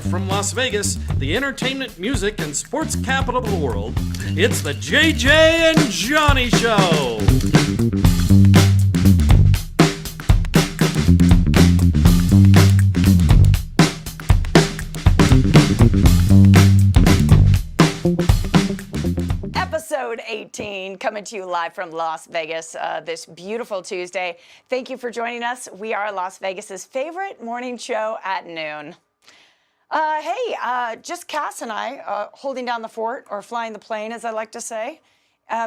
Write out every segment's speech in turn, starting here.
from Las Vegas, the entertainment, music, and sports capital of the world, it's the JJ and Johnny Show. Episode 18 coming to you live from Las Vegas this beautiful Tuesday. Thank you for joining us. We are Las Vegas's favorite morning show at noon. Just Cass and I holding down the fort, or flying the plane, as I like to say,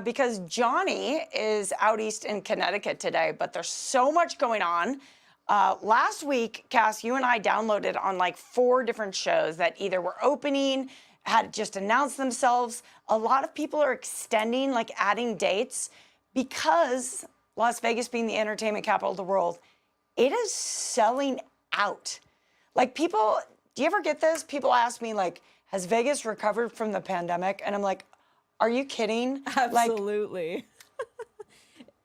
because Johnny is out east in Connecticut today, but there's so much going on. Last week, Cass, you and I downloaded on like 4 different shows that either were opening, had just announced themselves. A lot of people are extending, like adding dates, because Las Vegas being the entertainment capital of the world, it is selling out. Like people, do you ever get this? People ask me like, has Vegas recovered from the pandemic? And I'm like, are you kidding? Absolutely.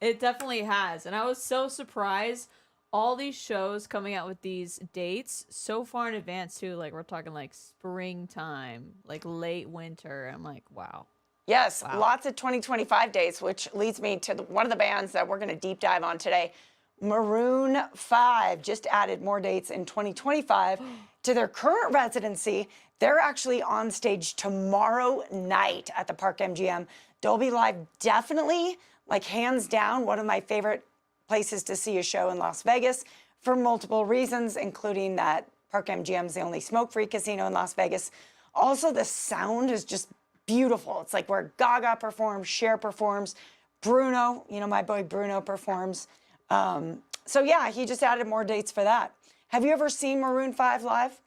It definitely has. And I was so surprised. All these shows coming out with these dates so far in advance too. Like we're talking like springtime, like late winter. I'm like, wow. Yes, wow. Lots of 2025 dates, which leads me to one of the bands that we're going to deep dive on today. Maroon 5 just added more dates in 2025 to their current residency. They're actually on stage tomorrow night at the Park MGM. Dolby Live, definitely, like hands down, one of my favorite places to see a show in Las Vegas for multiple reasons, including that Park MGM is the only smoke-free casino in Las Vegas. Also, the sound is just beautiful. It's like where Gaga performs, Cher performs, Bruno, my boy Bruno performs. He just added more dates for that. Have you ever seen Maroon 5 live?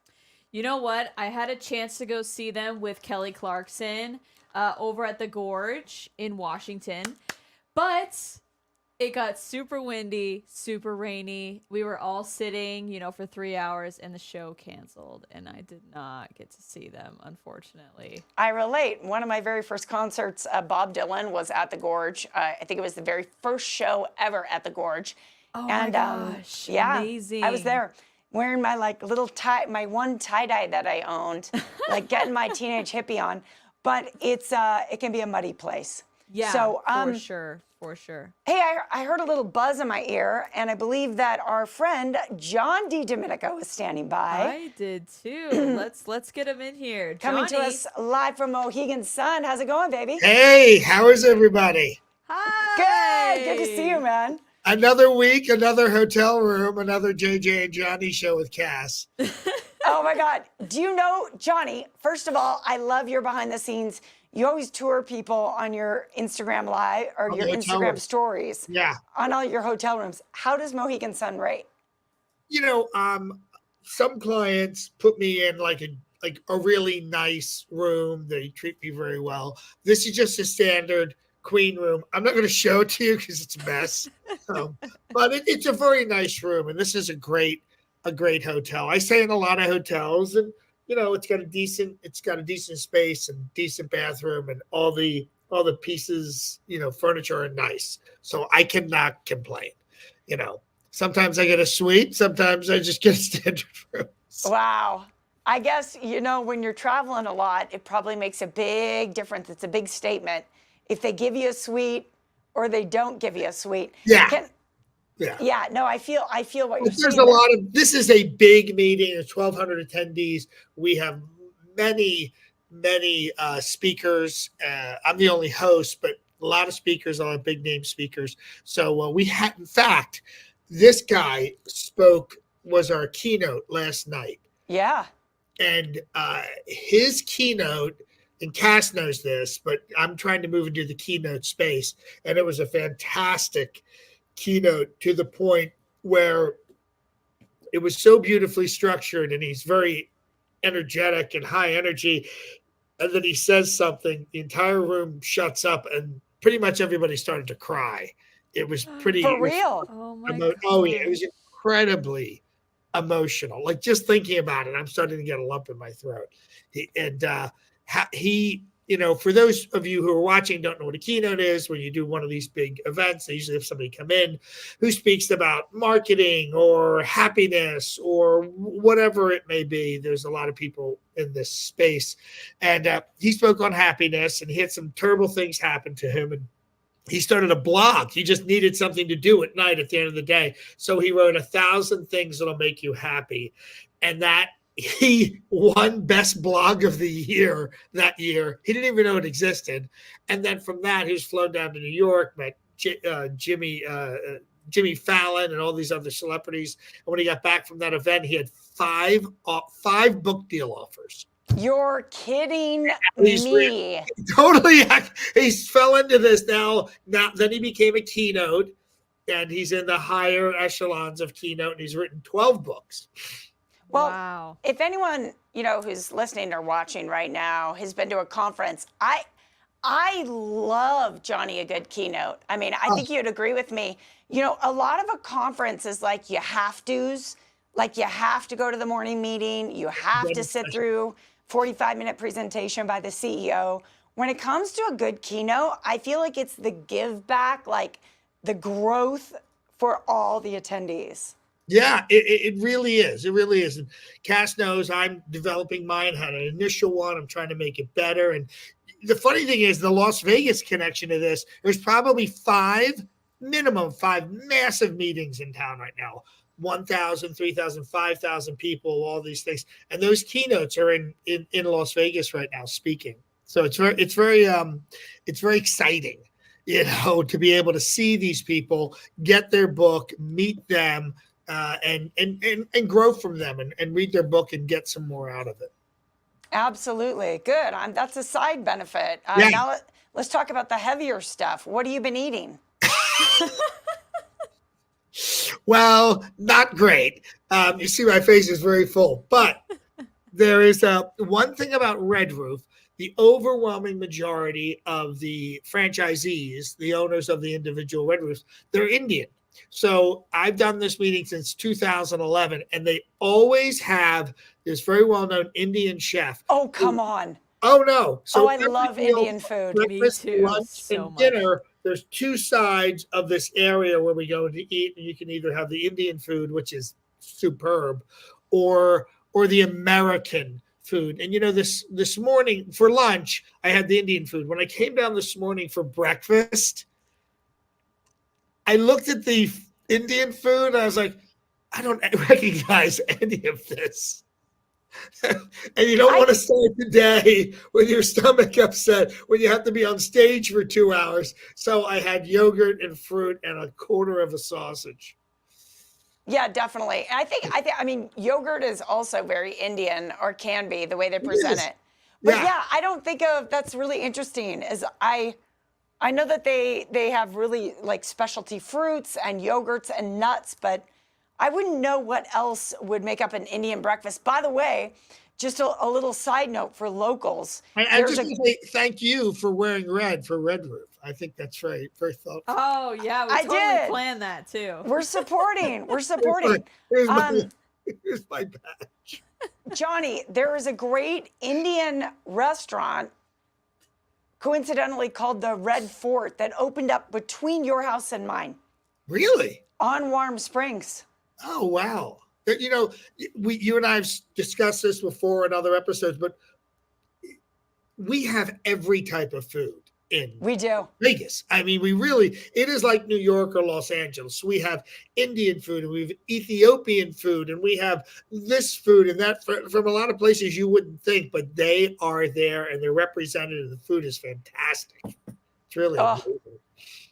You know what? I had a chance to go see them with Kelly Clarkson over at the Gorge in Washington, but it got super windy, super rainy. We were all sitting, for 3 hours, and the show canceled, and I did not get to see them, unfortunately. I relate. One of my very first concerts, Bob Dylan, was at the Gorge. I think it was the very first show ever at the Gorge. Oh my gosh, amazing. I was there wearing my little tie, my one tie-dye that I owned, like getting my teenage hippie on. But it can be a muddy place. Yeah, so, for sure. Hey, I heard a little buzz in my ear, and I believe that our friend John DiDomenico is standing by. I did too. Let's get him in here. Coming to us live from Mohegan Sun. How's it going, baby? Hey, how is everybody? Hi. Good to see you, man. Another week, another hotel room, another JJ and Johnny show with Cass. Oh my God. Do you know, Johnny, first of all, I love your behind the scenes. You always tour people on your Instagram live or your Instagram stories. Yeah. On all your hotel rooms. How does Mohegan Sun rate? Some clients put me in like a really nice room. They treat me very well. This is just a standard queen room. I'm not going to show it to you because it's a mess. But it's a very nice room, and this is a great hotel. I stay in a lot of hotels, and it's got a decent space and decent bathroom, and all the pieces, furniture are nice. So I cannot complain. Sometimes I get a suite, sometimes I just get a standard room. Wow. I guess, when you're traveling a lot, it probably makes a big difference. It's a big statement. If they give you a suite or they don't give you a suite. Yeah. Yeah, no, I feel what you're saying. There's a lot of, this is a big meeting, there's 1,200 attendees. We have many speakers. I'm the only host, but a lot of speakers, a lot of big name speakers. So we had, in fact, this guy was our keynote last night. Yeah. And his keynote, and Cass knows this, but I'm trying to move into the keynote space. And it was a fantastic keynote, to the point where it was so beautifully structured, and he's very energetic and high energy. And then he says something, the entire room shuts up, and pretty much everybody started to cry. It was pretty for real. Oh my God. Oh yeah, it was incredibly emotional. Like just thinking about it, I'm starting to get a lump in my throat. He for those of you who are watching, don't know what a keynote is, when you do one of these big events, they usually have somebody come in who speaks about marketing or happiness or whatever it may be. There's a lot of people in this space. And he spoke on happiness, and he had some terrible things happen to him. And he started a blog. He just needed something to do at night at the end of the day. So he wrote 1,000 things that'll make you happy. And that he won best blog of the year that year. He didn't even know it existed. And then from that, he was flown down to New York, met Jimmy Fallon and all these other celebrities. And when he got back from that event, he had five book deal offers. You're kidding me. Totally. He fell into this now. Then he became a keynote, and he's in the higher echelons of keynote, and he's written 12 books. Well, wow. If anyone, who's listening or watching right now has been to a conference, I love Johnny a good keynote. I mean, I think you'd agree with me. A lot of a conference is like you have to's, like you have to go to the morning meeting, you have to sit through 45-minute presentation by the CEO. When it comes to a good keynote, I feel like it's the give back, like the growth for all the attendees. Yeah, it really is. It really is. And Cass knows I'm developing mine, had an initial one. I'm trying to make it better. And the funny thing is the Las Vegas connection to this, there's probably minimum five massive meetings in town right now. 1,000, 3,000, 5,000 people, all these things. And those keynotes are in Las Vegas right now speaking. So it's very exciting, to be able to see these people, get their book, meet them, and grow from them and read their book and get some more out of it. Absolutely. Good. That's a side benefit. Yeah. Now let's talk about the heavier stuff. What have you been eating? Well, not great. You see my face is very full, but there is one thing about Red Roof. The overwhelming majority of the franchisees, the owners of the individual Red Roofs, they're Indian. So I've done this meeting since 2011, and they always have this very well-known Indian chef. Oh, come on. Oh, no. So I love Indian food. Me breakfast, too. lunch, So and much. dinner. There's two sides of this area where we go to eat, and you can either have the Indian food, which is superb, or the American food. And this morning for lunch, I had the Indian food. When I came down this morning for breakfast, I looked at the Indian food and I was like, I don't recognize any of this. And you don't want to start the day with your stomach upset when you have to be on stage for 2 hours. So I had yogurt and fruit and a quarter of a sausage. Yeah, definitely. And I mean, yogurt is also very Indian, or can be, the way they present it. But yeah, I don't think that's really interesting. I know that they have really like specialty fruits and yogurts and nuts, but I wouldn't know what else would make up an Indian breakfast. By the way, just a little side note for locals. I just want to say thank you for wearing red for Red Roof. I think that's very, very thoughtful. Oh, yeah. We totally planned that, too. We're supporting. Here's my badge. Johnny, there is a great Indian restaurant, coincidentally called the Red Fort, that opened up between your house and mine. Really? On Warm Springs. Oh, wow. You and I have discussed this before in other episodes, but we have every type of food in Vegas. I mean, it is like New York or Los Angeles. We have Indian food, and we have Ethiopian food, and we have this food and that from a lot of places you wouldn't think, but they are there and they're represented. The food is fantastic. It's really amazing.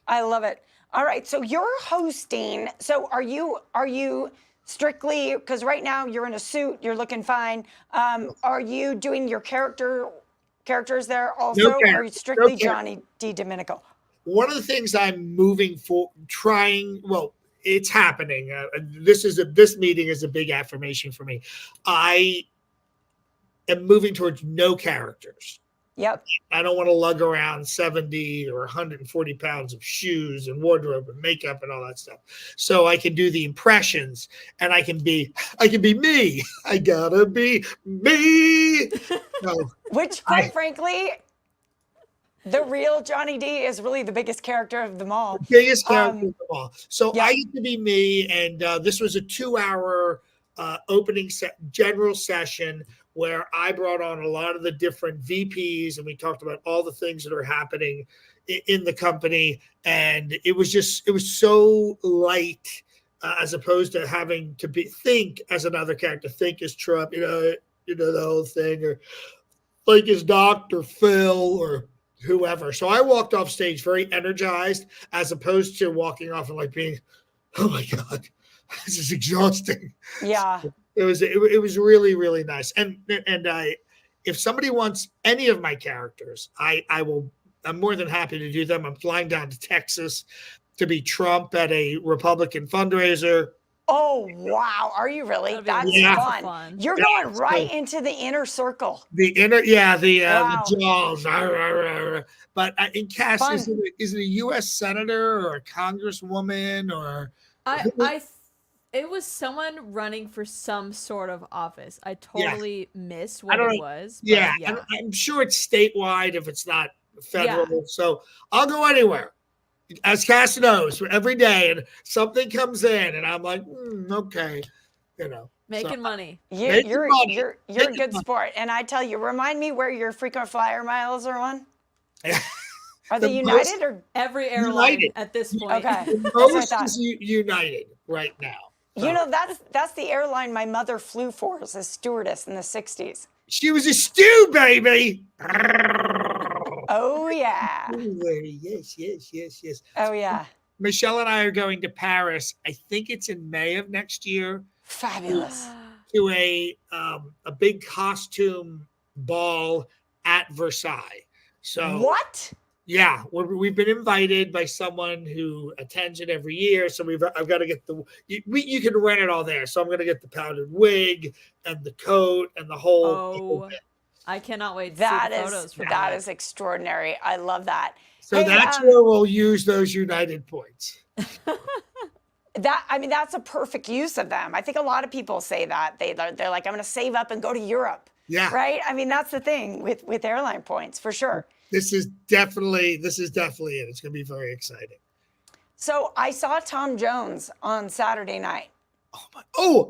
I love it. All right, so you're hosting. So are you strictly, because right now you're in a suit, you're looking fine. Are you doing your characters there also, or are you strictly Johnny D. Domenico? One of the things I'm moving for, it's happening. This meeting is a big affirmation for me. I am moving towards no characters. Yep. I don't want to lug around 70 or 140 pounds of shoes and wardrobe and makeup and all that stuff. So I can do the impressions, and I can be me. I gotta be me. Which, quite frankly, The real Johnny D is really the biggest character of them all. Biggest character of them all. So yeah. I get to be me, and this was a 2-hour opening general session where I brought on a lot of the different VPs, and we talked about all the things that are happening in the company, and it was so light, as opposed to having to think as another character, think as Trump, the whole thing, or like as Dr. Phil or whoever. So I walked off stage very energized, as opposed to walking off and like being, oh my God, this is exhausting. Yeah. It was really, really nice. And if somebody wants any of my characters, I'm more than happy to do them. I'm flying down to Texas to be Trump at a Republican fundraiser. Oh, wow. Are you really? That's fun. You're going right into the inner circle. The jaws. But in cast, is it a U.S. senator or a congresswoman or? It was someone running for some sort of office. I totally missed what it was. Yeah, I'm sure it's statewide if it's not federal. Yeah. So I'll go anywhere. As Cass knows, every day, and something comes in, and I'm like, okay, making money. You're a good sport, and I tell you, remind me where your frequent flyer miles are on. Are they United or every airline United. At this point? Okay, most is United right now. So. That's the airline my mother flew for as a stewardess in the '60s. She was a stew baby. Oh, yeah. Yes. Oh, yeah. Michelle and I are going to Paris. I think it's in May of next year. Fabulous. To a big costume ball at Versailles. So what? Yeah, we've been invited by someone who attends it every year. So I've got to get you can rent it all there. So I'm going to get the powdered wig and the coat and the whole. I cannot wait to see the photos from that. Is extraordinary. I love that. So that's where we'll use those United points. That's a perfect use of them. I think a lot of people say that. They're like, I'm going to save up and go to Europe. Yeah. Right? That's the thing with airline points, for sure. This is definitely it. It's going to be very exciting. So I saw Tom Jones on Saturday night.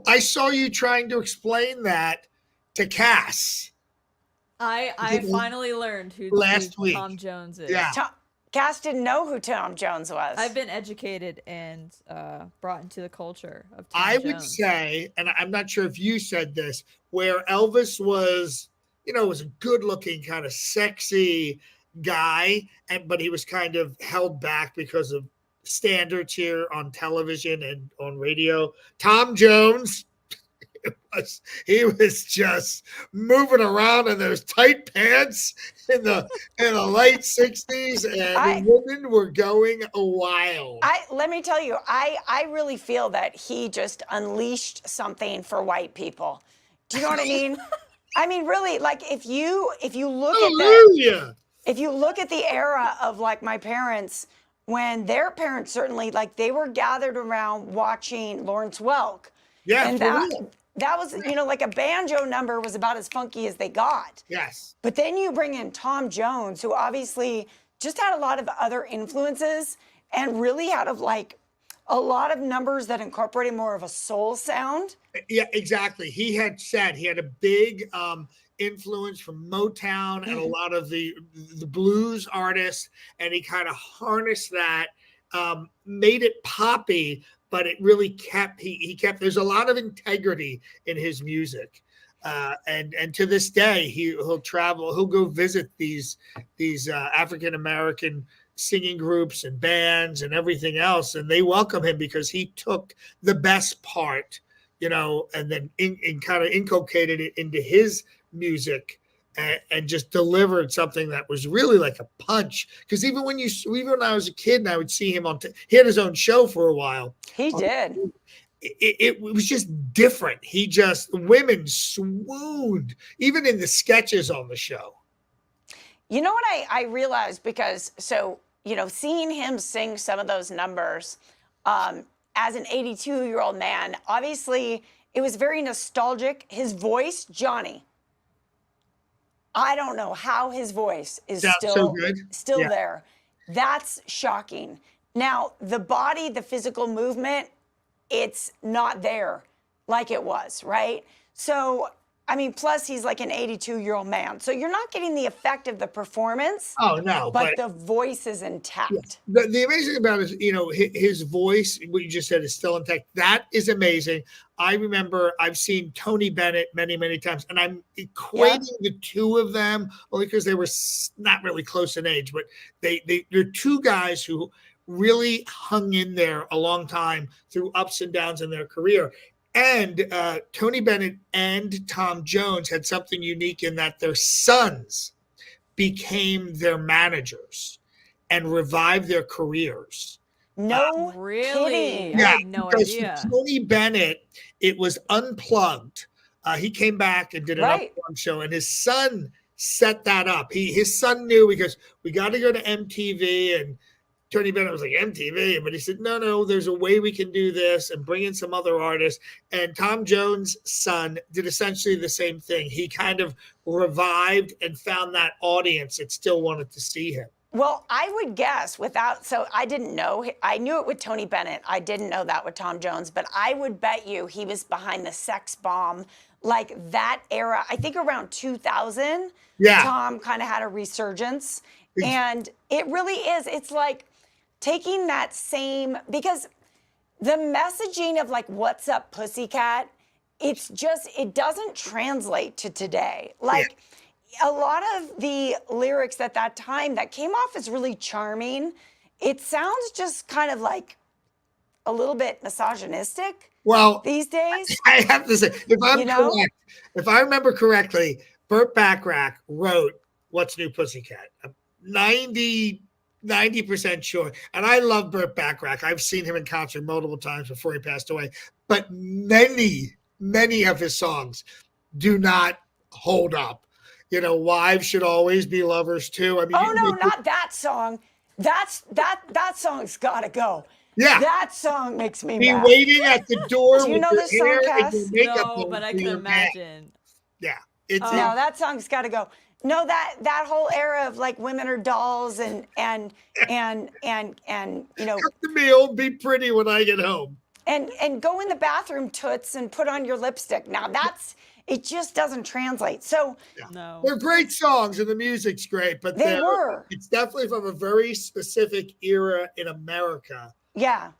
I saw you trying to explain that to Cass. I finally learned who Tom Jones is. Yeah. Cass didn't know who Tom Jones was. I've been educated and brought into the culture of Tom Jones. I would say, and I'm not sure if you said this, where Elvis was, was a good-looking, kind of sexy guy, but he was kind of held back because of standards here on television and on radio. Tom Jones. He was just moving around in those tight pants in the late 60s, and the women were going wild. Let me tell you, I really feel that he just unleashed something for white people. Do you know what I mean? Really, like if you look if you look at the era of like my parents, when their parents certainly they were gathered around watching Lawrence Welk. Yeah, and that was, like a banjo number was about as funky as they got. Yes. But then you bring in Tom Jones, who obviously just had a lot of other influences and really had a lot of numbers that incorporated more of a soul sound. Yeah, exactly. He had said he had a big influence from Motown and a lot of the blues artists, and he kind of harnessed that, made it poppy, but it really kept, he kept, there's a lot of integrity in his music. And to this day, he'll travel, he'll go visit these African-American singing groups and bands and everything else. And they welcome him because he took the best part, and then kind of inculcated it into his music and just delivered something that was really like a punch. Because even when I was a kid and I would see him he had his own show for a while. He did. It was just different. Women swooned, even in the sketches on the show. You know what I realized, because seeing him sing some of those numbers as an 82-year-old man, obviously it was very nostalgic. His voice, Johnny, I don't know how his voice is Sounds so good. still Yeah. there. That's shocking. Now, the body, the physical movement, it's not there like it was, right? So, I mean, plus he's like an 82-year-old man. So you're not getting the effect of the performance, Oh no, but the voice is intact. the amazing about it is, his voice, what you just said, is still intact. That is amazing. I remember I've seen Tony Bennett many, many times, and I'm equating the two of them only because they were not really close in age, but they're two guys who really hung in there a long time through ups and downs in their career. And Tony Bennett and Tom Jones had something unique in that their sons became their managers and revived their careers. No Really? kidding. I had no because idea. for Tony Bennett, it was unplugged. He came back and did an unplugged show, and his son set that up. His son knew, because we got to go to MTV, and Tony Bennett was like, MTV, but he said, no, there's a way we can do this and bring in some other artists. And Tom Jones' son did essentially the same thing. He kind of revived and found that audience that still wanted to see him. Well, I would guess so I didn't know. I knew it with Tony Bennett. I didn't know that with Tom Jones, but I would bet you he was behind the sex bomb, like that era. I think around 2000, Tom kind of had a resurgence. And it really is. It's like taking that same, because the messaging of like, what's up, pussycat, it doesn't translate to today. Like, a lot of the lyrics at that time that came off as really charming, it sounds just kind of like a little bit misogynistic. Well, these days, I have to say, if I remember correctly, Burt Bacharach wrote "What's New, Pussycat." 90% sure, and I love Burt Bacharach. I've seen him in concert multiple times before he passed away, but many of his songs do not hold up. Wives should always be lovers too. I mean, not that song. That song's gotta go. Yeah, that song makes me be mad. Waiting at the door. Do you know this song, Cass? No, but I can imagine. Yeah, no, that song's gotta go. No, that whole era of like women are dolls and cut the meal, be pretty when I get home, and go in the bathroom, toots, and put on your lipstick. Now it just doesn't translate. So no, they're great songs and the music's great, but it's definitely from a very specific era in America. Yeah.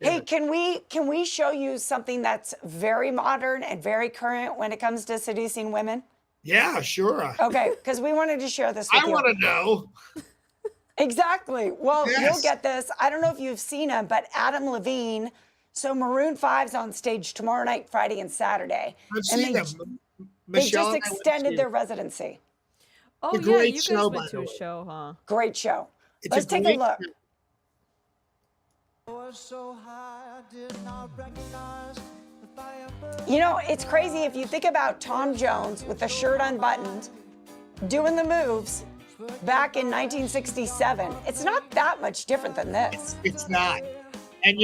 Hey, can we show you something that's very modern and very current when it comes to seducing women? Yeah, sure. Okay, because we wanted to share this with you. I want to know. Exactly. Well, you'll get this. I don't know if you've seen him, but Adam Levine. So Maroon 5's on stage tomorrow night, Friday, and Saturday. I've seen them. They just extended their residency. Oh, yeah, you guys went to a show, huh? Great show. Let's take a look. It's crazy if you think about Tom Jones with the shirt unbuttoned, doing the moves back in 1967. It's not that much different than this. It's not. And,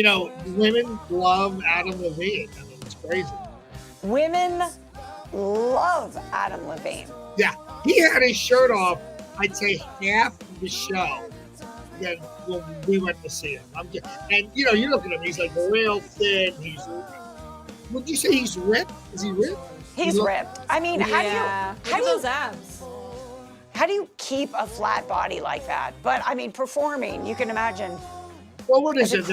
women love Adam Levine. I mean, it's crazy. Women love Adam Levine. Yeah. He had his shirt off, I'd say half of the show when we went to see him. You look at him, he's like real thin. Would you say he's ripped? Is he ripped? He's ripped. I mean, how do those abs? How do you keep a flat body like that? But I mean, performing, you can imagine. Well, what is it?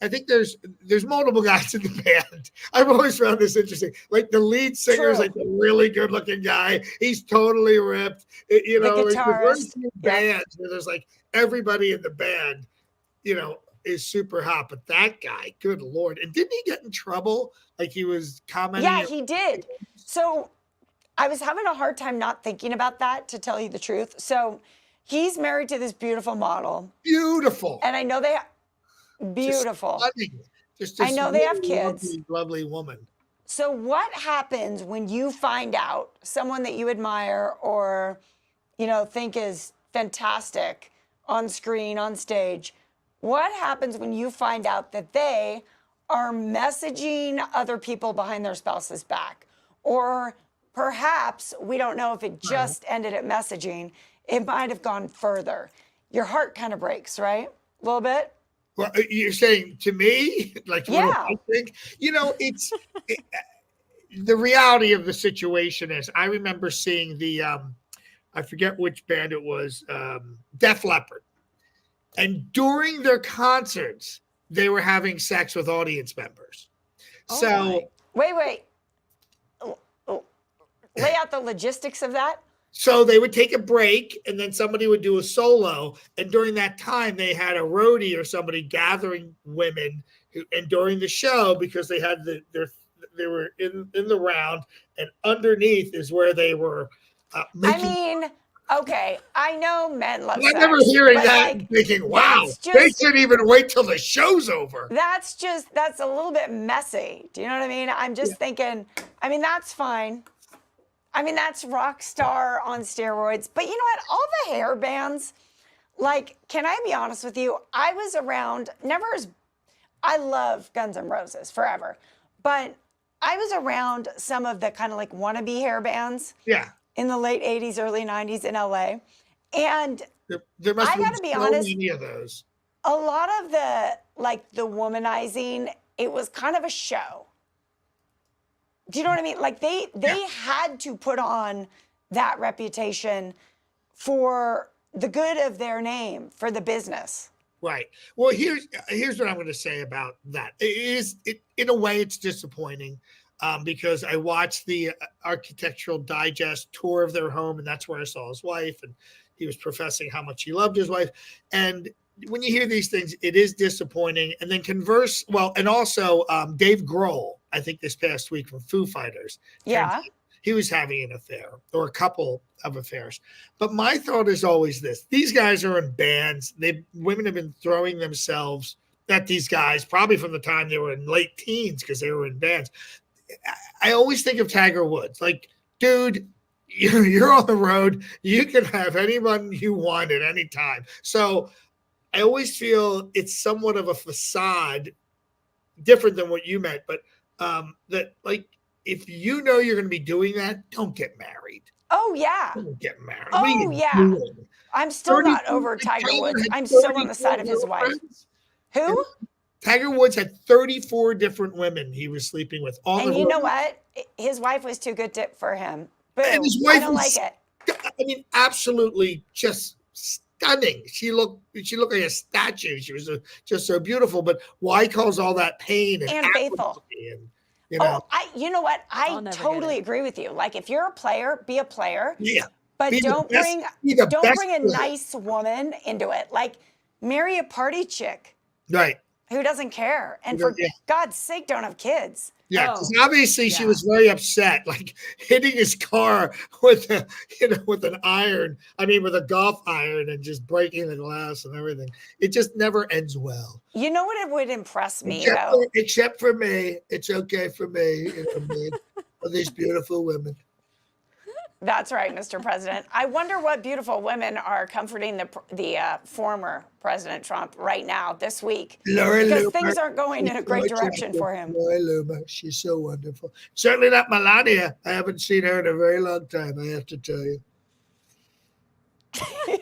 I think there's multiple guys in the band. I've always found this interesting. Like the lead singer is like a really good looking guy. He's totally ripped. The guitarist. Bands where there's like everybody in the band, is super hot. But that guy, good Lord. And didn't he get in trouble? Like he was commenting. Yeah, he did. So I was having a hard time not thinking about that, to tell you the truth. So he's married to this beautiful model. Beautiful. And I know beautiful. Just I know they have kids. Lovely woman. So what happens when you find out someone that you admire or, think is fantastic on screen, on stage? What happens when you find out that they are messaging other people behind their spouse's back, or perhaps, we don't know if it just ended at messaging. It might have gone further. Your heart kind of breaks, right? A little bit? Well, you're saying to me, like, what do Yeah. I think? It's the reality of the situation is I remember seeing the, I forget which band it was, Def Leppard. And during their concerts, they were having sex with audience members. So Wait. Lay out the logistics of that. So they would take a break and then somebody would do a solo. And during that time, they had a roadie or somebody gathering women. And during the show, because they had they were in the round, and underneath is where they were making. Okay, I know men love I sex. remember hearing that like, and thinking, wow, they shouldn't even wait till the show's over. That's a little bit messy. Do you know what I mean? I'm just thinking, that's fine. That's rock star on steroids. But you know what? All the hair bands, like, can I be honest with you? I was around, I love Guns N' Roses forever. But I was around some of the kind of like wannabe hair bands. Yeah. In the late 80s, early 90s in LA. And there must I gotta be honest, many of those. A lot of the womanizing, it was kind of a show. Do you know what I mean? Like they had to put on that reputation for the good of their name, for the business. Right. Well, here's what I'm going to say about that. In a way, it's disappointing. Because I watched the Architectural Digest tour of their home, and that's where I saw his wife, and he was professing how much he loved his wife. And when you hear these things, it is disappointing. And then and also Dave Grohl, I think this past week from Foo Fighters. Yeah. He was having an affair or a couple of affairs. But my thought is always this. These guys are in bands. Women have been throwing themselves at these guys probably from the time they were in late teens because they were in bands. I always think of Tiger Woods. Like, dude, you're on the road. You can have anyone you want at any time. So I always feel it's somewhat of a facade, different than what you meant. But that, like, if you know you're going to be doing that, don't get married. Oh, yeah. Don't get married. Oh, yeah. I'm still not over Tiger Woods. I'm so on the side of his wife. Who? Tiger Woods had 34 different women he was sleeping with. And you know what? His wife was too good for him. Boom. And his wife I don't like it. Absolutely just stunning. She looked like a statue. She was just so beautiful. But why cause all that pain and faithful? And, you know what? I totally agree with you. Like, if you're a player, be a player. Yeah. But don't bring a nice woman into it. Like, marry a party chick. Right. Who doesn't care, and for God's sake, don't have kids. Yeah, because obviously she was very upset, like hitting his car with with an iron. With a golf iron, and just breaking the glass and everything. It just never ends well. You know what it would impress me except for me, it's okay for me. For these beautiful women. That's right, Mr. President. I wonder what beautiful women are comforting the former President Trump right now, this week. Because things aren't going in a great direction for him. Lori Loomer, she's so wonderful. Certainly not Melania. I haven't seen her in a very long time, I have to tell you. It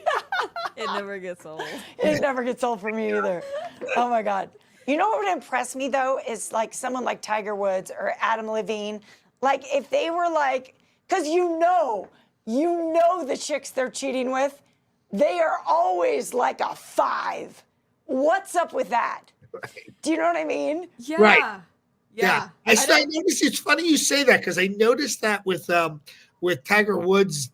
never gets old. It never gets old for me either. Oh, my God. You know what would impress me, though, is like someone like Tiger Woods or Adam Levine. Like, if they were like, because you know the chicks they're cheating with, they are always like a 5. What's up with that? Right. Do you know what I mean? Yeah. Right. Yeah. I noticed, it's funny you say that, because I noticed that with Tiger Woods'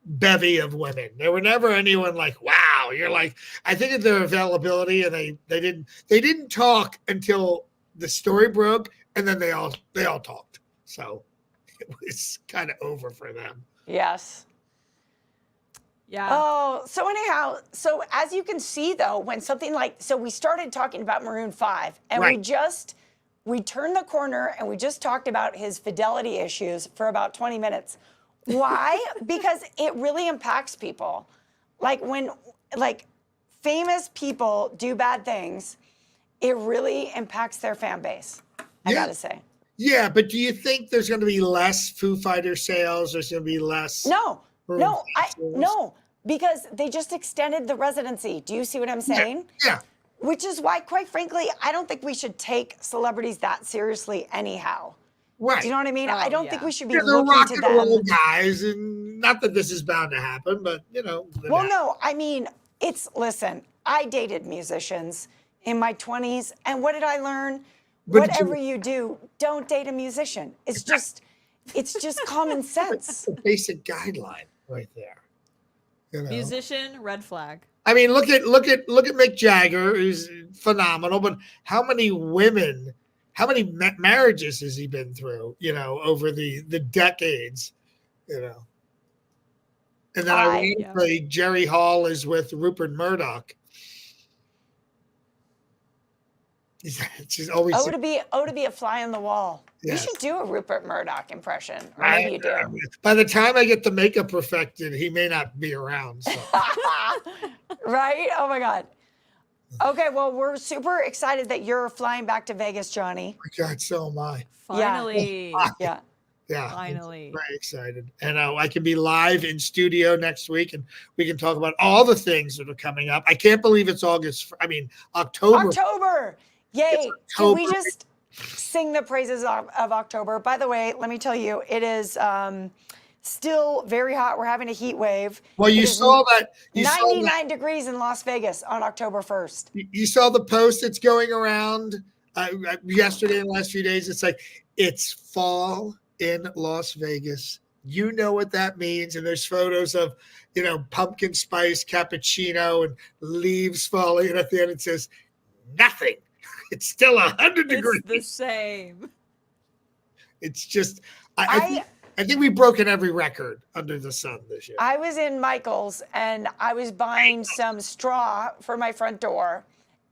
bevy of women. There were never anyone like, wow, you're like, I think of their availability, and they didn't talk until the story broke, and then they all talked. So it was kind of over for them. Yes. Yeah. Oh, so anyhow, as you can see, though, when something like, we started talking about Maroon 5, and we turned the corner, and we just talked about his fidelity issues for about 20 minutes. Why? Because it really impacts people. Like, when famous people do bad things, it really impacts their fan base. I gotta say. Yeah, but do you think there's going to be less Foo Fighter sales? There's going to be less. No, Maroon no, 5 sales? no, because they just extended the residency. Do you see what I'm saying? Yeah. Which is why, quite frankly, I don't think we should take celebrities that seriously anyhow. Right. Do you know what I mean? Oh, I don't yeah. think we should be Yeah, they're looking rock to and roll them. guys, and not that this is bound to happen, but Well, no, I mean, listen, I dated musicians in my 20s, and what did I learn? But Whatever you do, don't date a musician. It's just common sense. a basic guideline right there. Musician, red flag. I mean, look at Mick Jagger, who's phenomenal, but how many marriages has he been through? Over the decades. And then ironically, Jerry Hall is with Rupert Murdoch. She's always to be a fly on the wall. Yes. You should do a Rupert Murdoch impression, or maybe you do. By the time I get the makeup perfected, he may not be around. So. Right? Oh my God. Okay, well, we're super excited that you're flying back to Vegas, Johnny. Oh my God, so am I. Finally. Yeah. Yeah, Finally. very excited. And I can be live in studio next week, and we can talk about all the things that are coming up. I can't believe it's October. October. Yay. Can we October. just sing the praises of October? By the way, let me tell you, it is still very hot. We're having a heat wave. Well, you saw that. 99 degrees in Las Vegas on October 1st. You saw the post that's going around yesterday and the last few days. It's like, it's fall in Las Vegas. You know what that means. And there's photos of, pumpkin spice cappuccino and leaves falling. And at the end, it says nothing. It's still 100 degrees. It's the same. It's just, I think we've broken every record under the sun this year. I was in Michael's and I was buying some straw for my front door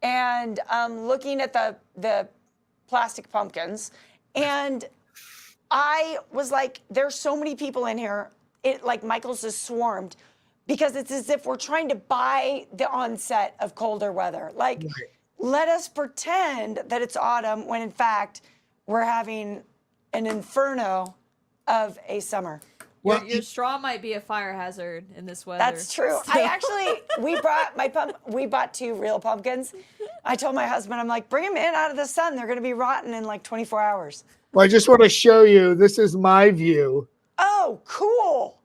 and looking at the plastic pumpkins. And I was like, there's so many people in here. Michael's is swarmed because it's as if we're trying to buy the onset of colder weather. Right. Let us pretend that it's autumn when in fact we're having an inferno of a summer. Well, your straw might be a fire hazard in this weather. That's true. We bought 2 real pumpkins. I told my husband, I'm like, bring them in out of the sun. They're going to be rotten in like 24 hours. Well, I just want to show you, this is my view. Oh, cool.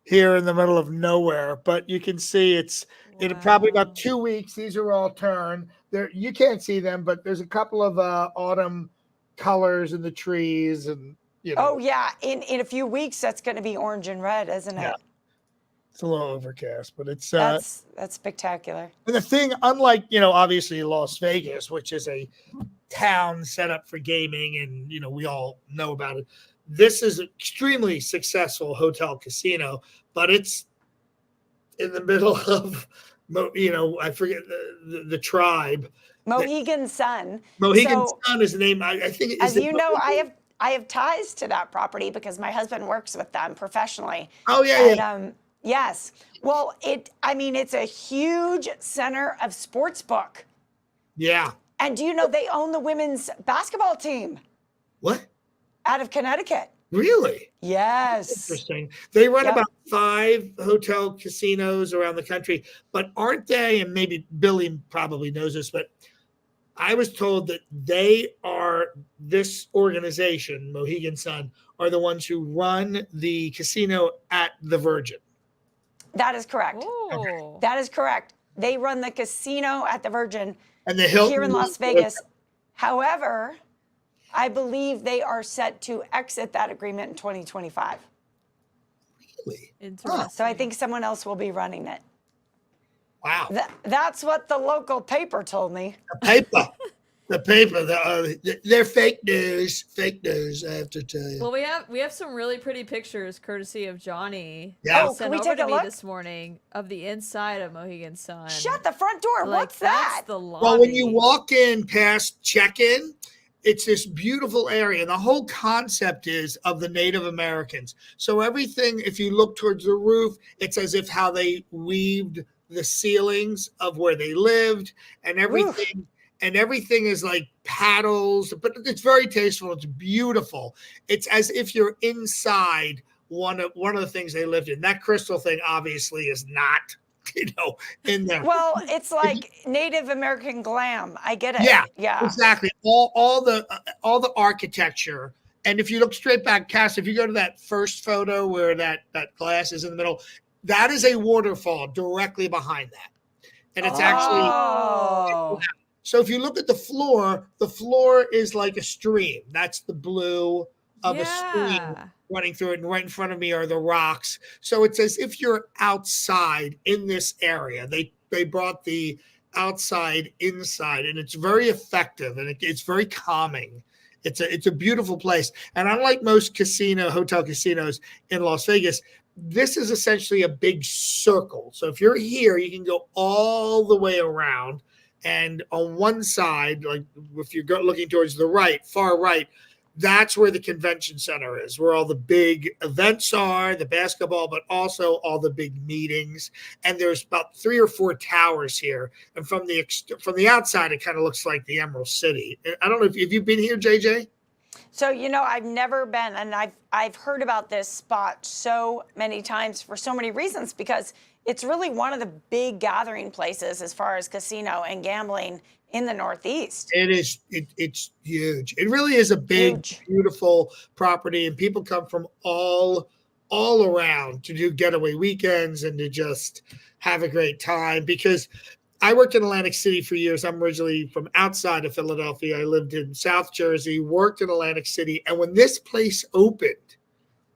Here in the middle of nowhere, but you can see it's in probably about 2 weeks. These are all turned. You can't see them, but there's a couple of autumn colors in the trees, and Oh yeah, in a few weeks that's going to be orange and red, isn't it? Yeah. It's a little overcast, but it's that's spectacular. And the thing, unlike obviously Las Vegas, which is a town set up for gaming, and we all know about it. This is an extremely successful hotel casino, but it's in the middle of, I forget the tribe. Mohegan Sun. Mohegan Sun is the name. I think. As you know, I have ties to that property because my husband works with them professionally. Oh yeah. Yes. Well, it's a huge center of sports book. Yeah. And do you know they own the women's basketball team? What? Out of Connecticut. Really? Yes. Interesting. They run about 5 hotel casinos around the country, but aren't they, and maybe Billy probably knows this, but I was told that this organization, Mohegan Sun, are the ones who run the casino at the Virgin. That is correct. Oh. That is correct. They run the casino at the Virgin and the Hilton here in Las Vegas. However, I believe they are set to exit that agreement in 2025. Really? Interesting. So I think someone else will be running it. Wow. That's what the local paper told me. The paper, they're fake news. Fake news, I have to tell you. Well, we have some really pretty pictures, courtesy of Johnny. Yeah. Sent can we over take a to look? me this morning of the inside of Mohegan Sun. Shut the front door. What's that's that? the lobby. Well, when you walk in past check-in, it's this beautiful area. And the whole concept is of the Native Americans. So everything, if you look towards the roof, it's as if how they weaved the ceilings of where they lived and everything. and everything is like paddles, but it's very tasteful. It's beautiful. It's as if you're inside one of the things they lived in. That crystal thing obviously is not, in there. Well, it's like Native American glam. I get it. Yeah, Yeah. exactly. All the architecture. And if you look straight back, Cass, if you go to that first photo where that glass is in the middle, that is a waterfall directly behind that. And it's actually Oh. so if you look at the floor is like a stream. That's the blue of a stream running through it, and right in front of me are the rocks. So it's as if you're outside in this area. They brought the outside inside, and it's very effective, and it's very calming. It's a beautiful place. And unlike most hotel casinos in Las Vegas, this is essentially a big circle. So if you're here, you can go all the way around. And on one side, like if you're looking towards the right, far right, that's where the convention center is, where all the big events are, the basketball, but also all the big meetings. And there's about 3 or 4 towers here. And from the outside, it kind of looks like the Emerald City. I don't know if you've been here, JJ. So, I've never been, and I've heard about this spot so many times for so many reasons, because it's really one of the big gathering places as far as casino and gambling in the Northeast. It is. It's huge. It really is a big, beautiful property, and people come from all around to do getaway weekends and to just have a great time. Because I worked in Atlantic City for years. I'm originally from outside of Philadelphia. I lived in South Jersey, worked in Atlantic City, and when this place opened,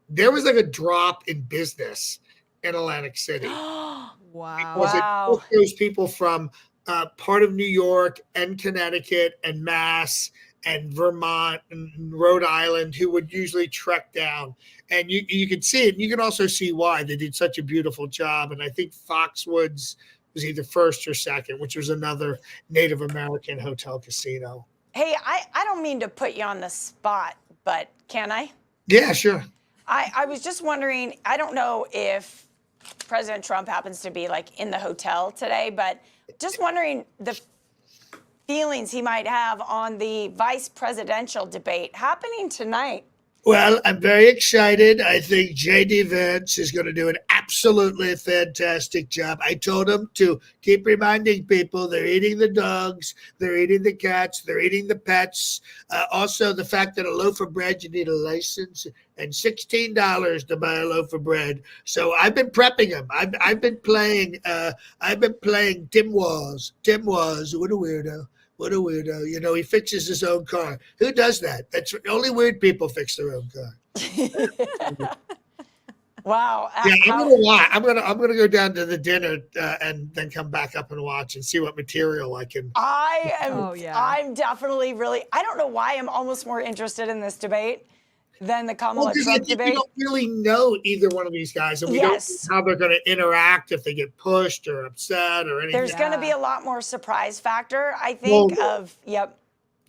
there was like a drop in business in Atlantic City. Wow. Because it took those people from part of New York and Connecticut and Mass and Vermont and Rhode Island who would usually trek down. And you could see it. And you can also see why they did such a beautiful job. And I think Foxwoods was either first or second, which was another Native American hotel casino. Hey, I don't mean to put you on the spot, but can I? Yeah, sure. I was just wondering, I don't know if President Trump happens to be like in the hotel today, but just wondering the feelings he might have on the vice presidential debate happening tonight. Well, I'm very excited. I think J.D. Vance is going to do an absolutely fantastic job. I told him to keep reminding people they're eating the dogs, they're eating the cats, they're eating the pets. Also, the fact that a loaf of bread, you need a license and $16 to buy a loaf of bread. So I've been prepping him. I've been playing. Tim Walz. Tim Walz. What a weirdo. What a weirdo. He fixes his own car. Who does that? That's only weird people fix their own car. Wow. Yeah, I'm gonna go down to the dinner and then come back up and watch and see what material I can. I'm definitely really, I don't know why I'm almost more interested in this debate than the Kamala Trump debate. We don't really know either one of these guys, and we don't know how they're going to interact, if they get pushed or upset or anything. There's going to be a lot more surprise factor, I think,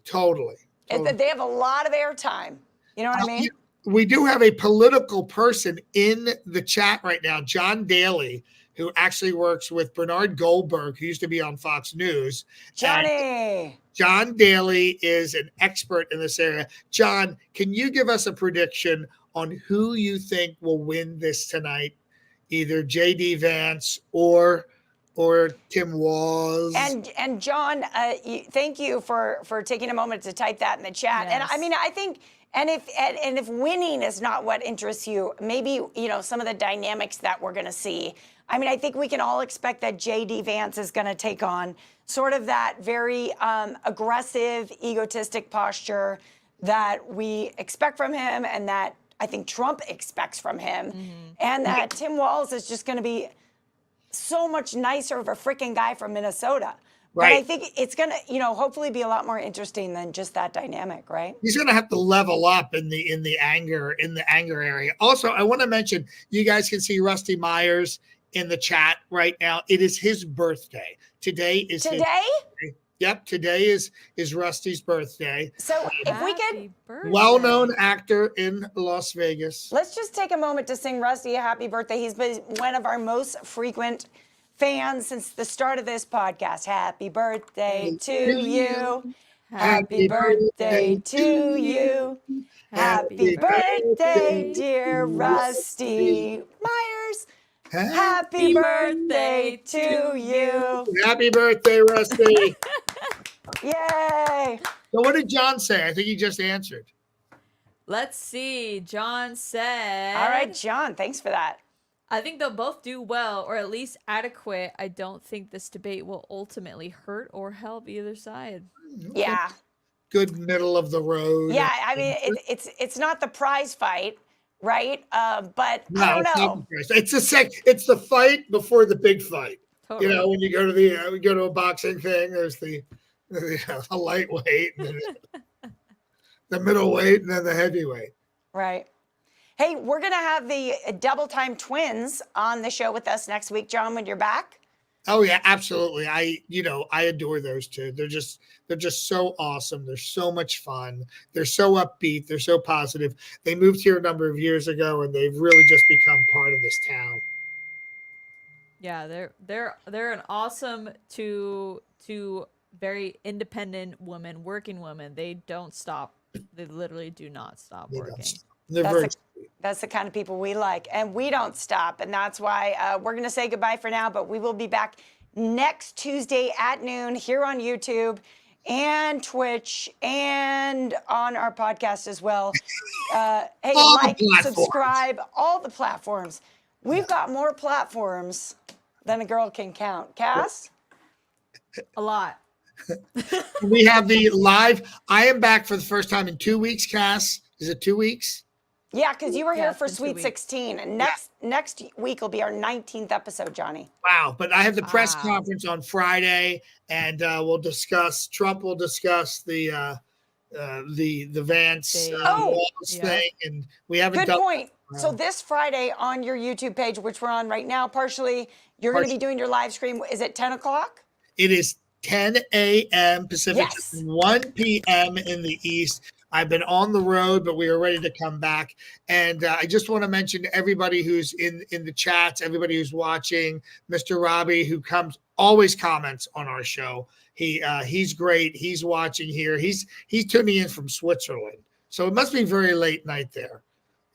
Totally. They have a lot of airtime. You know what I mean? We do have a political person in the chat right now, John Daly, who actually works with Bernard Goldberg, who used to be on Fox News. Johnny! John Daly is an expert in this area. John, can you give us a prediction on who you think will win this tonight? Either J.D. Vance or Tim Walz. And John, thank you for taking a moment to type that in the chat. Yes. And I mean, I think, and if winning is not what interests you, maybe some of the dynamics that we're going to see. I mean, I think we can all expect that J.D. Vance is going to take on sort of that very aggressive, egotistic posture that we expect from him, and that I think Trump expects from him, and that Tim Walz is just going to be so much nicer of a freaking guy from Minnesota. Right. But I think it's going to, hopefully be a lot more interesting than just that dynamic, right? He's going to have to level up in the anger area. Also, I want to mention, you guys can see Rusty Myers in the chat right now. It is his birthday. Today? Yep, today is Rusty's birthday. So if we could, well-known actor in Las Vegas. Let's just take a moment to sing Rusty a happy birthday. He's been one of our most frequent fans since the start of this podcast. Happy birthday to you. Happy Happy birthday to you. Happy birthday, dear Rusty Myers. Happy birthday to you. Happy birthday, Rusty. Yay. So what did John say? I think he just answered. Let's see. John said. All right, John, thanks for that. I think they'll both do well, or at least adequate. I don't think this debate will ultimately hurt or help either side. Okay. Yeah. Good middle of the road. Yeah, I mean, it's not the prize fight, right? But No, I don't it's know. not the prize. It's the fight before the big fight. Totally. You know, when you go to we go to a boxing thing, there's the lightweight, and then the middleweight, and then the heavyweight. Right. Hey, we're going to have the DoubleTime Twins on the show with us next week, John, when you're back. Oh yeah, absolutely. I adore those two. They're just so awesome. They're so much fun. They're so upbeat. They're so positive. They moved here a number of years ago, and they've really just become part of this town. Yeah, they're an awesome two very independent women, working women. They don't stop. They literally do not stop working. That's the kind of people we like, and we don't stop. And that's why we're going to say goodbye for now, but we will be back next Tuesday at noon here on YouTube and Twitch and on our podcast as well. Hey, subscribe, all the platforms. We've got more platforms than a girl can count. Cass? A lot. We have the live. I am back for the first time in 2 weeks, Cass. Is it 2 weeks? Yeah, because you were here for it's been 2 Sweet 16, and next week will be our 19th episode, Johnny. Wow! But I have the press conference on Friday, and we'll discuss. Trump will discuss the Vance Walls thing, and we haven't. Good point. So this Friday on your YouTube page, which we're on right now, partially, you're going to be doing your live stream. Is it 10 o'clock? It is 10 a.m. Pacific, 1 p.m. in the East. I've been on the road, but we are ready to come back. And I just want to mention to everybody who's in the chats, everybody who's watching, Mr. Robbie, who always comments on our show. He's great. He's watching here. He's tuning in from Switzerland. So it must be very late night there,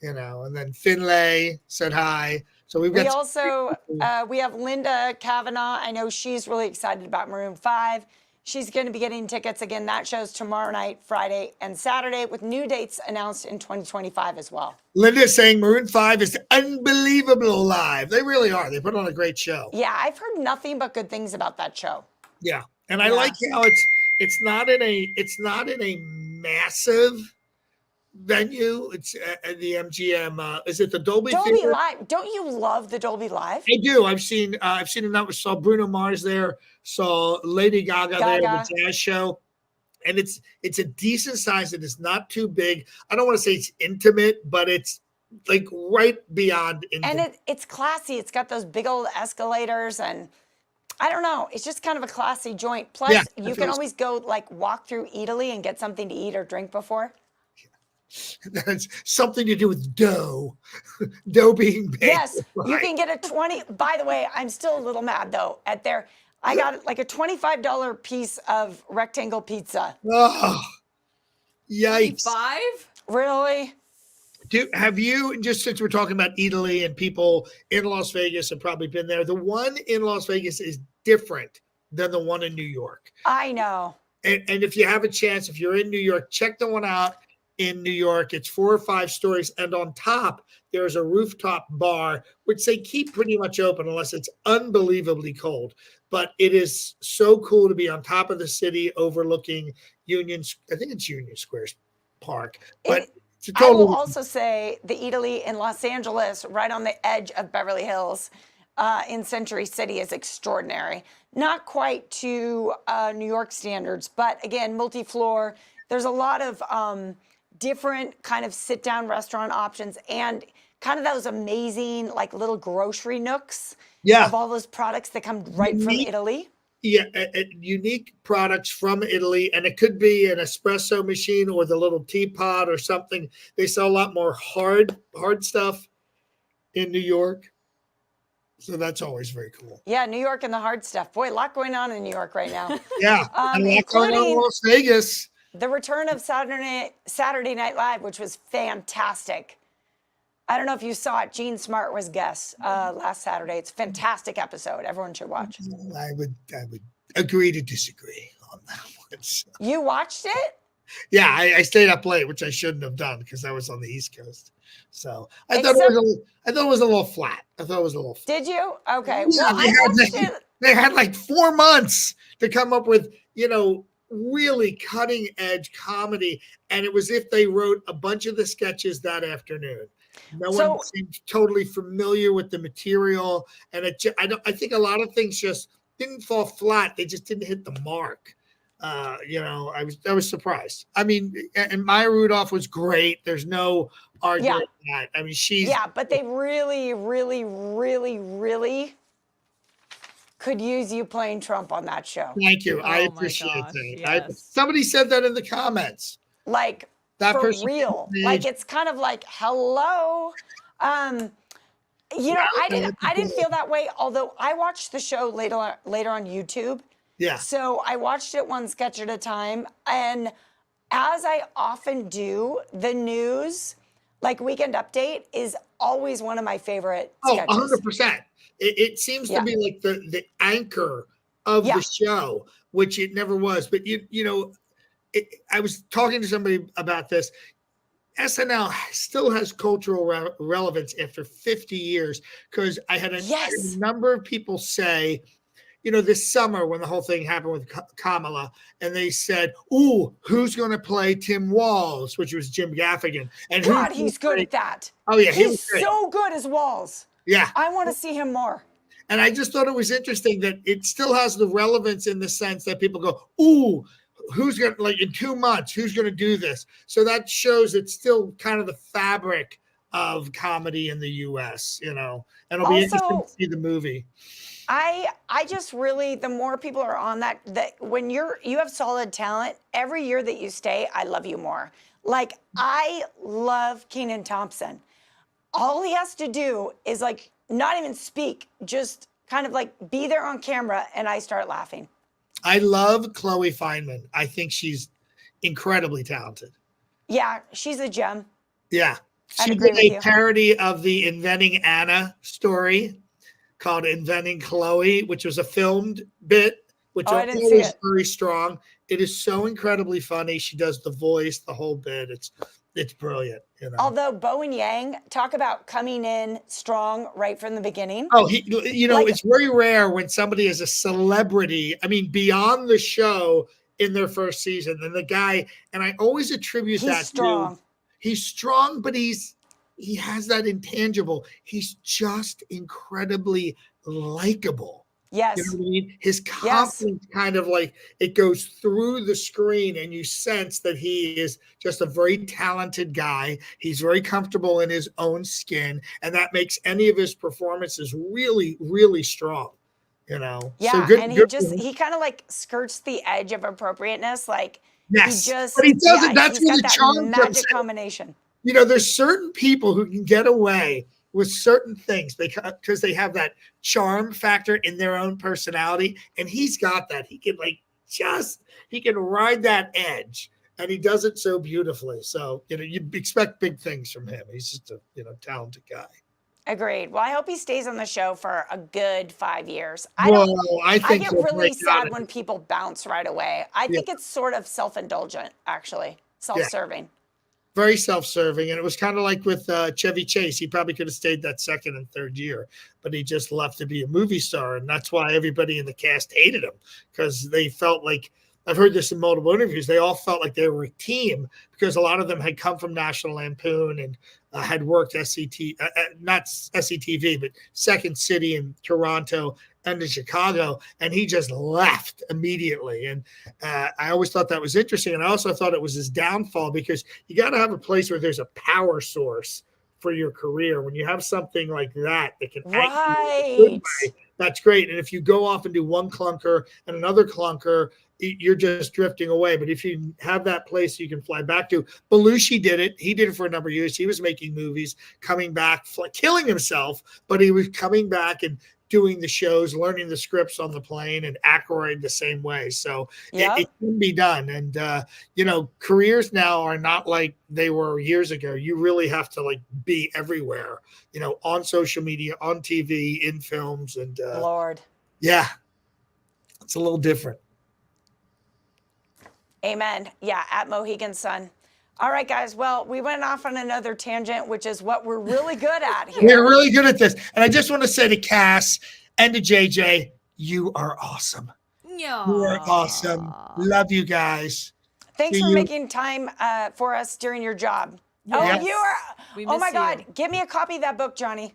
you know. And then Finlay said hi. So we have Linda Kavanaugh. I know she's really excited about Maroon 5. She's going to be getting tickets. Again, that show's tomorrow night, Friday, and Saturday, with new dates announced in 2025 as well. Linda is saying Maroon 5 is unbelievable live. They really are. They put on a great show. Yeah, I've heard nothing but good things about that show. Yeah, and I like how it's not in a massive venue. It's at the MGM. Is it the Dolby Theater? Live? Don't you love the Dolby Live? I do. I've seen it. Saw Bruno Mars there. Saw Lady Gaga there at the jazz show, and it's a decent size. It is not too big. I don't want to say it's intimate, but it's like right beyond intimate. And it's classy. It's got those big old escalators, and I don't know. It's just kind of a classy joint. Plus, you can always go walk through Italy and get something to eat or drink before. That's something to do with dough. Dough being baked. Yes, you can get a 20. By the way, I'm still a little mad though at their. I got like a $25 piece of rectangle pizza. Oh, yikes! 5? Really? Have you, just since we're talking about Italy and people in Las Vegas have probably been there, the one in Las Vegas is different than the one in New York. I know. And if you have a chance, if you're in New York, check the one out in New York. It's 4 or 5 stories. And on top, there's a rooftop bar, which they keep pretty much open unless it's unbelievably cold. But it is so cool to be on top of the city overlooking Union Square's Park. But I will also say the Italy in Los Angeles, right on the edge of Beverly Hills in Century City, is extraordinary. Not quite to New York standards, but again, multi-floor. There's a lot of different kind of sit-down restaurant options and kind of those amazing little grocery nooks of all those products that come right from Italy. Yeah, unique products from Italy, and it could be an espresso machine or the little teapot or something. They sell a lot more hard stuff in New York. So that's always very cool. Yeah, New York and the hard stuff. Boy, a lot going on in New York right now. Yeah, and a lot going on in Including Las Vegas. the return of Saturday Night Live, which was fantastic. I don't know if you saw it. Gene Smart was guest last Saturday. It's a fantastic episode. Everyone should watch. I would agree to disagree on that one. So. You watched it? Yeah, I stayed up late, which I shouldn't have done because I was on the East Coast. So I thought it was a little flat. I thought it was a little flat. Did you? Okay. Yeah, Well, they had like 4 months to come up with, really cutting edge comedy. And it was if they wrote a bunch of the sketches that afternoon. No one seemed totally familiar with the material. And I think a lot of things just didn't fall flat. They just didn't hit the mark. I was surprised. I mean, and Maya Rudolph was great. There's no arguing that. I mean, but they really, really, really, really could use you playing Trump on that show. Thank you. I appreciate that. Yes. Somebody said that in the comments. Like, that for real. Like, it's kind of like, hello. I didn't feel that way. Although I watched the show later on YouTube. Yeah. So I watched it one sketch at a time. And as I often do, the news, like Weekend Update, is always one of my favorite sketches. 100%. It seems to be like the anchor of the show, which it never was. But, I was talking to somebody about this. SNL still has cultural relevance after 50 years because I had a number of people say, this summer when the whole thing happened with Kamala, and they said, "Ooh, who's going to play Tim Walz?" Which was Jim Gaffigan. And God, he's good at that. Oh yeah, he's so good as Walz. Yeah, I want to see him more. And I just thought it was interesting that it still has the relevance in the sense that people go, "Ooh, who's going to, like, in 2 months, who's going to do this?" So that shows it's still kind of the fabric of comedy in the U.S. And it'll be interesting to see the movie. I just really, the more people are on that when you have solid talent, every year that you stay, I love you more. Like, I love Kenan Thompson. All he has to do is, like, not even speak, just kind of like be there on camera, and I start laughing. I love Chloe Fineman. I think she's incredibly talented. Yeah, she's a gem. Yeah. She did a parody of the Inventing Anna story called Inventing Chloe, which was a filmed bit, which I didn't see it. Very strong. It is so incredibly funny. She does the voice, the whole bit. It's brilliant. Although Bo and Yang talk about coming in strong right from the beginning. Oh, it's very rare when somebody is a celebrity. I mean, beyond the show in their first season. And the guy, and I always attribute that to he's strong, but he has that intangible. He's just incredibly likable. Yes. You know what I mean? His confidence kind of like it goes through the screen, and you sense that he is just a very talented guy. He's very comfortable in his own skin, and that makes any of his performances really, really strong. Yeah, so and he kind of like skirts the edge of appropriateess. Like, but he doesn't. That's he's where the charm magic combination. There's certain people who can get away with certain things because they have that charm factor in their own personality, and he's got that. He can he can ride that edge, and he does it so beautifully. So you expect big things from him. He's just a talented guy. Agreed. Well, I hope he stays on the show for a good 5 years. I get really sad when people bounce right away. I think it's sort of self-indulgent, actually, self-serving. Yeah. Very self-serving, and it was kind of like with Chevy Chase. He probably could have stayed that second and third year, but he just left to be a movie star, and that's why everybody in the cast hated him, because they felt like, I've heard this in multiple interviews, they all felt like they were a team because a lot of them had come from National Lampoon and had worked not SCTV, but Second City in Toronto and in Chicago, and he just left immediately. And I always thought that was interesting. And I also thought it was his downfall, because you got to have a place where there's a power source for your career. When you have something like that can anchor you, that's great. And if you go off and do one clunker and another clunker, you're just drifting away. But if you have that place you can fly back to, Belushi did it. He did it for a number of years. He was making movies, coming back, killing himself, but he was coming back and doing the shows, learning the scripts on the plane, and Aykroyd the same way. So Yep. it can be done. And, careers now are not like they were years ago. You really have to like be everywhere, on social media, on TV, in films. And Lord. yeah, it's a little different. Amen. Yeah, at Mohegan Sun. All right, guys. Well, we went off on another tangent, which is what we're really good at here. We're really good at this. And I just want to say to Cass and to JJ, you are awesome. Yeah. You are awesome. Love you guys. Thanks See for you. making time for us during your job. Yes. Oh, you are. We Oh miss my you. God. Give me a copy of that book, Johnny.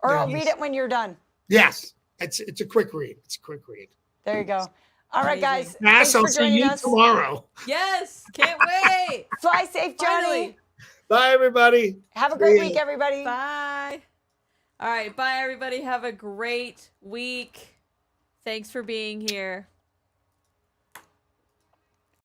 Or I'll read it when you're done. Yes. It's a quick read. It's a quick read. There you go. All right, guys. Amazing. Thanks Cass, I'll for see joining you us. tomorrow. Yes. Can't wait. Fly safe, Johnny. Finally. Bye, everybody. Have a great See ya. week, everybody. Bye. All right. Bye, everybody. Have a great week. Thanks for being here.